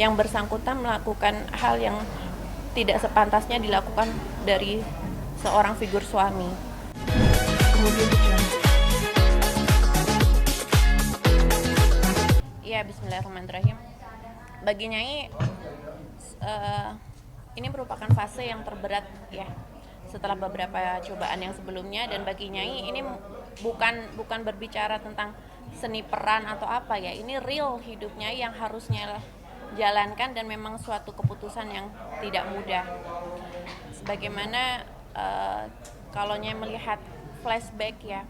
yang bersangkutan melakukan hal yang tidak sepantasnya dilakukan dari seorang figur suami. Iya, bismillahirrahmanirrahim. Bagi Nyai, ini merupakan fase yang terberat ya setelah beberapa cobaan yang sebelumnya, dan bagi Nyai ini bukan berbicara tentang seni peran atau apa ya, ini real hidupnya yang harusnya jalankan, dan memang suatu keputusan yang tidak mudah. Sebagaimana kalau Nyai melihat flashback ya,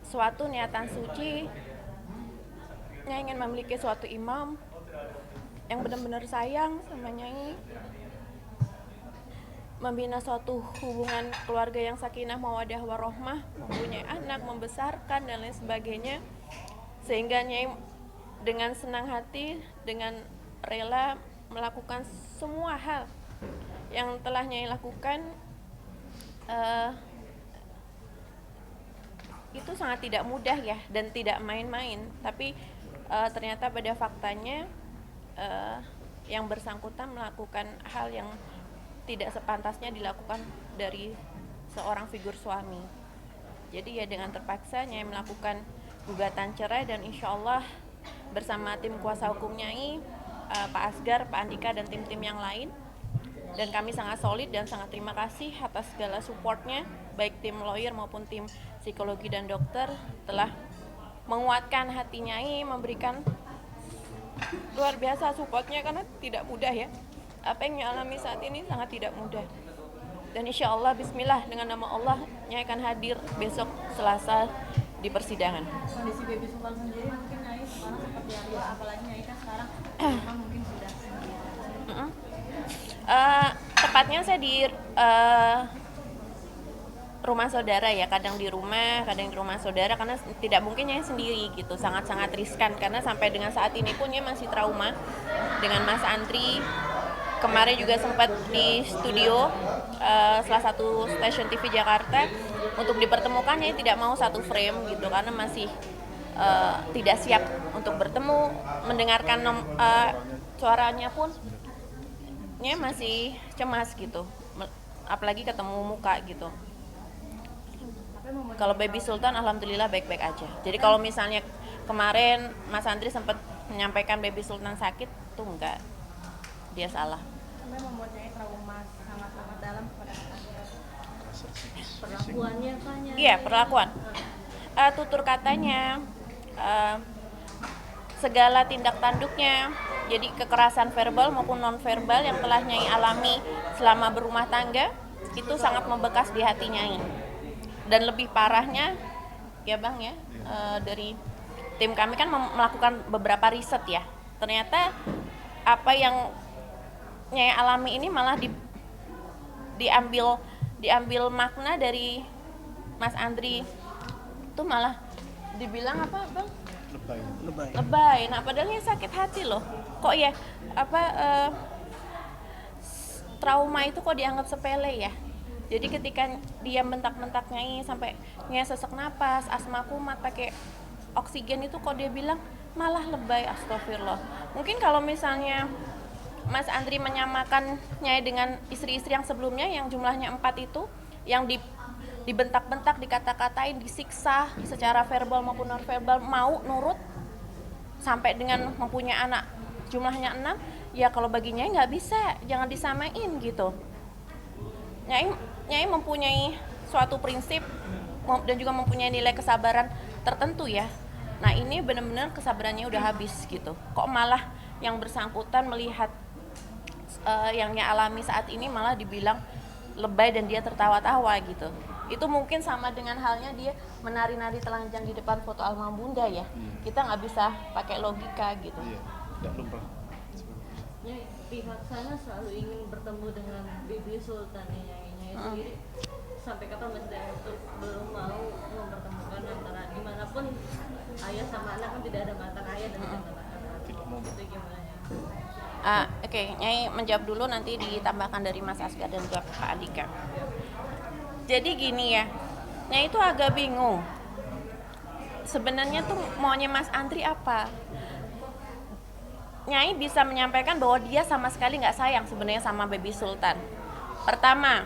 suatu niatan suci, Nyai ingin memiliki suatu imam yang benar-benar sayang sama Nyai, membina suatu hubungan keluarga yang sakinah mawadah warohmah, mempunyai anak, membesarkan dan lain sebagainya, sehingga Nyai dengan senang hati, dengan rela melakukan semua hal yang telah Nyai lakukan. Itu sangat tidak mudah ya, dan tidak main-main. Tapi ternyata pada faktanya yang bersangkutan melakukan hal yang tidak sepantasnya dilakukan dari seorang figur suami. Jadi ya dengan terpaksa Nyai melakukan gugatan cerai, dan insya Allah bersama tim kuasa hukum Nyai, Pak Asgar, Pak Andika, dan tim-tim yang lain, dan kami sangat solid dan sangat terima kasih atas segala supportnya, baik tim lawyer maupun tim psikologi dan dokter telah menguatkan hati Nyai, memberikan luar biasa supportnya, karena tidak mudah ya. Apa yang Nyai alami saat ini sangat tidak mudah. Dan insya Allah, bismillah, dengan nama Allah, Nyai akan hadir besok Selasa di persidangan. Kondisi Baby Sultan sendiri mungkin Nyai sekarang seperti apa? Apalagi Nyai kan sekarang mungkin sudah sendiri. Tepatnya saya di rumah saudara ya, kadang di rumah saudara, karena tidak mungkin Nyai sendiri gitu, sangat-sangat riskan, karena sampai dengan saat ini pun Nyai masih trauma dengan Mas Andri. Kemarin juga sempat di studio salah satu stasiun TV Jakarta untuk dipertemukan, Nyai tidak mau satu frame gitu, karena masih tidak siap untuk bertemu, mendengarkan suaranya pun Nyai masih cemas gitu, apalagi ketemu muka gitu. Kalau Baby Sultan alhamdulillah baik-baik aja. Jadi kalau misalnya kemarin Mas Andri sempat menyampaikan Baby Sultan sakit, tuh enggak, dia salah. Sampai membuat Nyai trauma sangat-sangat dalam kepada perlakuannya kan Nyai? Iya, perlakuan. Tutur katanya, segala tindak tanduknya, jadi kekerasan verbal maupun non verbal yang telah Nyai alami selama berumah tangga, itu sangat membekas di hati Nyai. Dan lebih parahnya ya Bang ya, dari tim kami kan melakukan beberapa riset ya, ternyata apa yang Nyai alami ini malah diambil makna dari Mas Andri, itu malah dibilang apa Bang? Lebay. Nah padahal Nyai sakit hati loh, kok ya trauma itu kok dianggap sepele ya. Jadi ketika dia bentak-bentak Nyai sampai Nyai sesak napas, asma kumat, pakai oksigen, itu kok dia bilang malah lebay. Astagfirullah. Mungkin kalau misalnya Mas Andri menyamakan Nyai dengan istri-istri yang sebelumnya yang jumlahnya 4 itu, yang dibentak-bentak, dikata-katain, disiksa secara verbal maupun non verbal, mau nurut sampai dengan mempunyai anak jumlahnya 6, ya kalau bagi Nyai nggak bisa, jangan disamain gitu. Nyai mempunyai suatu prinsip dan juga mempunyai nilai kesabaran tertentu ya. Nah ini benar-benar kesabarannya udah habis gitu. Kok malah yang bersangkutan melihat yang Nyai alami saat ini malah dibilang lebay dan dia tertawa-tawa gitu. Itu mungkin sama dengan halnya dia menari-nari telanjang di depan foto almarhum Bunda ya. Kita nggak bisa pakai logika gitu. Tidak lumrah. Nyai, pihak sana selalu ingin bertemu dengan Baby Sultan ya, Nyai sendiri sampai kapan masih belum mau mempertemukan antara, dimanapun ayah sama anak kan tidak ada mantan ayah dan mantan anak. Itu gimana ya? Oke, Nyai menjawab dulu, nanti ditambahkan dari Mas Asgar dan juga Pak Andika. Jadi gini ya, Nyai itu agak bingung. Sebenarnya tuh maunya Mas Andri apa? Nyai bisa menyampaikan bahwa dia sama sekali nggak sayang sebenarnya sama Baby Sultan. Pertama,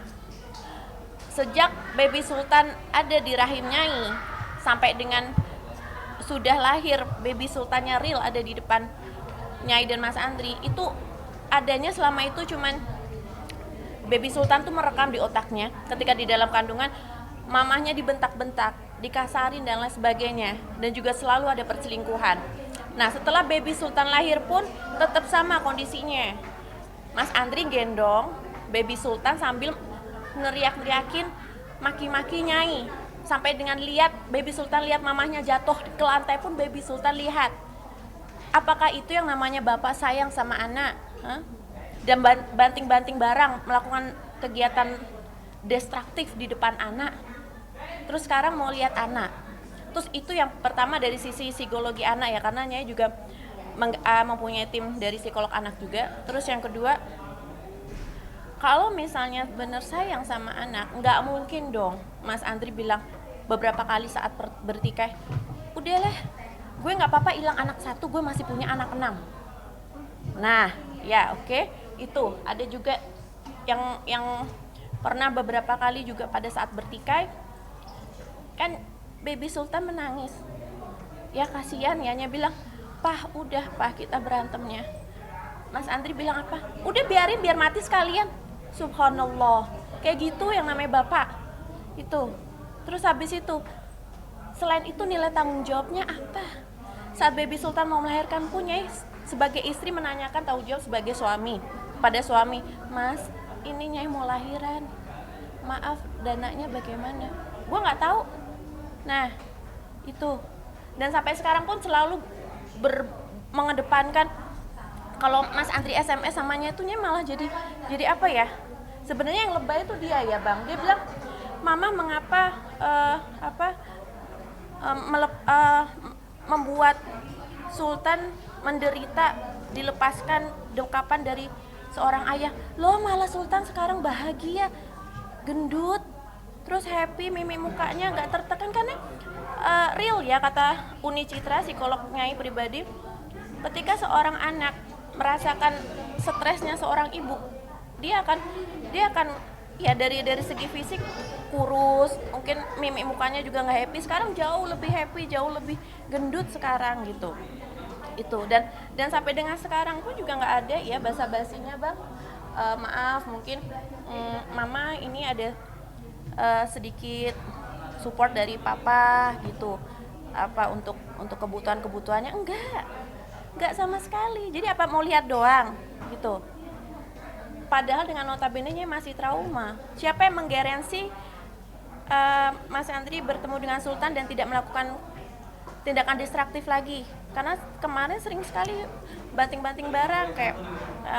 sejak Baby Sultan ada di rahim Nyai sampai dengan sudah lahir Baby Sultannya real ada di depan Nyai dan Mas Andri, itu adanya selama itu cuman Baby Sultan tuh merekam di otaknya ketika di dalam kandungan mamahnya dibentak-bentak, dikasarin dan lain sebagainya, dan juga selalu ada perselingkuhan. Nah, setelah Baby Sultan lahir pun tetap sama kondisinya. Mas Andri gendong Baby Sultan sambil neriak-neriakin, maki-maki Nyai. Sampai dengan lihat Baby Sultan lihat mamahnya jatuh ke lantai pun Baby Sultan lihat. Apakah itu yang namanya bapak sayang sama anak? Dan banting-banting barang, melakukan kegiatan destruktif di depan anak. Terus sekarang mau lihat anak. Terus itu yang pertama dari sisi psikologi anak ya, karena Nyai juga mempunyai tim dari psikolog anak juga. Terus yang kedua, kalau misalnya benar sayang sama anak, nggak mungkin dong Mas Andri bilang beberapa kali saat bertikai, udahlah gue nggak apa-apa hilang anak 1, gue masih punya anak 6. Nah ya oke. Itu ada juga yang pernah beberapa kali juga pada saat bertikai kan Baby Sultan menangis. Ya kasihan ya, Nyai bilang, "Pah, udah Pah, kita berantemnya." Mas Andri bilang apa? "Udah biarin, biar mati sekalian." Subhanallah. Kayak gitu yang namanya bapak. Itu. Terus habis itu, selain itu nilai tanggung jawabnya apa? Saat Baby Sultan mau melahirkan pun Nyai sebagai istri menanyakan tanggung jawab sebagai suami pada suami, "Mas, ini Nyai mau lahiran. Maaf, dananya bagaimana?" Gue nggak tahu. Nah, itu. Dan sampai sekarang pun selalu mengedepankan kalau Mas Andri SMS samanya itu malah jadi apa ya? Sebenarnya yang lebay itu dia ya, Bang. Dia bilang, "Mama mengapa membuat Sultan menderita dilepaskan dekapan dari seorang ayah. Loh, malah Sultan sekarang bahagia, gendut, terus happy, mimik mukanya nggak tertekan." Karena real ya, kata Uni Citra, psikolog Nyai pribadi, ketika seorang anak merasakan stresnya seorang ibu, dia akan ya dari segi fisik kurus, mungkin mimik mukanya juga nggak happy. Sekarang jauh lebih happy, jauh lebih gendut sekarang gitu. Itu dan sampai dengan sekarang pun juga nggak ada ya basa-basinya, Bang. Maaf, mungkin Mama ini ada sedikit support dari Papa gitu, apa untuk kebutuhannya, enggak sama sekali. Jadi apa, mau lihat doang gitu. Padahal dengan notabene-nya masih trauma. Siapa yang menggaransi Mas Andri bertemu dengan Sultan dan tidak melakukan tindakan destruktif lagi? Karena kemarin sering sekali banting-banting barang, kayak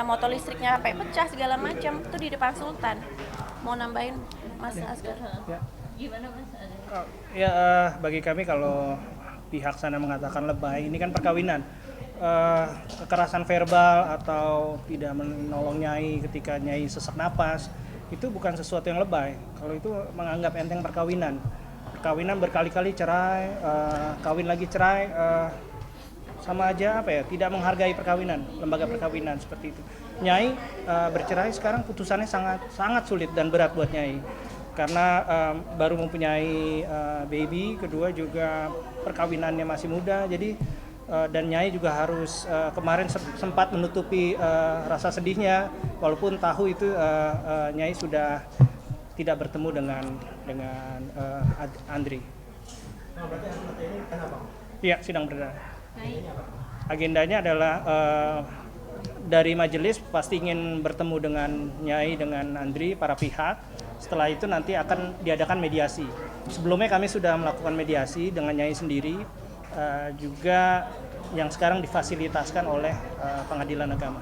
motor listriknya sampai pecah segala macam, itu di depan Sultan. Mau nambahin Mas Asgar? Ya. Gimana Mas? Bagi kami kalau pihak sana mengatakan lebay, ini kan perkawinan. Kekerasan verbal atau tidak menolong Nyai ketika Nyai sesak napas, itu bukan sesuatu yang lebay. Kalau itu menganggap enteng perkawinan berkali-kali cerai, kawin lagi cerai, sama aja tidak menghargai perkawinan, lembaga perkawinan seperti itu. Nyai bercerai sekarang putusannya sangat sulit dan berat buat Nyai, karena baru mempunyai baby, kedua juga perkawinannya masih muda, jadi dan Nyai juga harus kemarin sempat menutupi rasa sedihnya, walaupun tahu itu Nyai sudah tidak bertemu dengan Andri. Nah, berarti hari ini kenapa? Iya, sidang perdana. Agendanya adalah dari majelis pasti ingin bertemu dengan Nyai, dengan Andri, para pihak. Setelah itu nanti akan diadakan mediasi. Sebelumnya kami sudah melakukan mediasi dengan Nyai sendiri, juga yang sekarang difasilitaskan oleh Pengadilan Agama.